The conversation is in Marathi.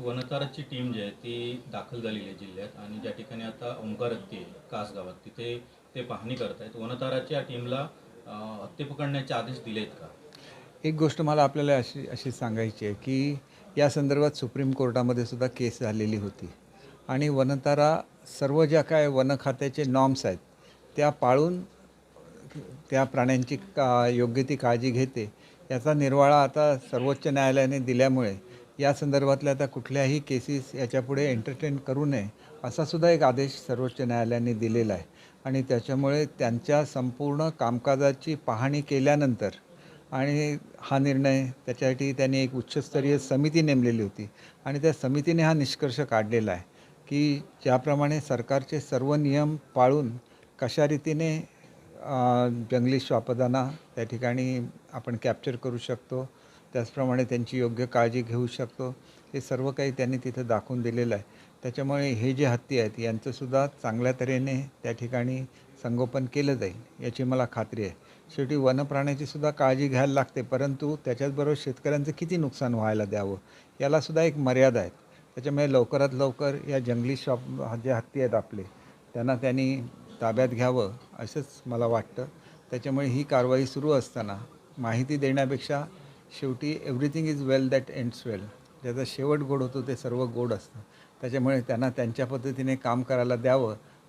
वनताराची टीम जी आहे ती दाखल झालेली आहे जिल्ह्यात आणि ज्या ठिकाणी आता ओंकार हत्ती आहे कास गावात तिथे ते पाहणी करतायत. वनताराच्या टीमला हत्ती पकडण्याचे आदेश दिलेत का? एक गोष्ट मला आपल्याला अशी अशी सांगायची आहे की या संदर्भात सुप्रीम कोर्टामध्ये सुद्धा केस झालेली होती आणि वनतारा सर्व ज्या काय वन खात्याचे नॉर्म्स आहेत त्या पाळून त्या प्राण्यांची योग्य ती काळजी घेते. याचा निर्वाळा आता सर्वोच्च न्यायालयाने दिल्यामुळे या संदर्भातल्या आता कुठल्याही केसेस याच्यापुढे एंटरटेन करू नये असा सुद्धा एक आदेश सर्वोच्च न्यायालयाने दिलेला आहे आणि त्याच्यामुळे त्यांच्या संपूर्ण कामकाजाची पाहणी केल्यानंतर आणि हा निर्णय त्याच्यासाठी त्यांनी एक उच्चस्तरीय समिती नेमलेली होती आणि त्या समितीने हा निष्कर्ष काढलेला आहे की ज्याप्रमाणे सरकारचे सर्व नियम पाळून कशा रीतीने जंगली श्वापदांना त्या ठिकाणी आपण कॅप्चर करू शकतो, त्याचप्रमाणे त्यांची योग्य काळजी घेऊ शकतो, हे सर्व काही त्यांनी तिथं दाखवून दिलेलं आहे. त्याच्यामुळे हे जे हत्ती आहेत यांचंसुद्धा चांगल्या तऱ्हेने त्या ठिकाणी संगोपन केलं जाईल याची मला खात्री आहे. शेवटी वनप्राण्याची सुद्धा काळजी घ्यायला लागते, परंतु त्याच्याचबरोबर शेतकऱ्यांचं किती नुकसान व्हायला द्यावं यालासुद्धा एक मर्यादा आहे. त्याच्यामुळे लवकरात लवकर या जंगली जे हत्ती आहेत आपले त्यांना त्यांनी ताब्यात घ्यावं असंच मला वाटतं. त्याच्यामुळे ही कारवाई सुरू असताना माहिती देण्यापेक्षा शेवटी everything is well that ends well, ज्याचा शेवट गोड होतो ते सर्व गोड असतं. त्याच्यामुळे त्यांना त्यांच्या पद्धतीने काम करायला द्यावं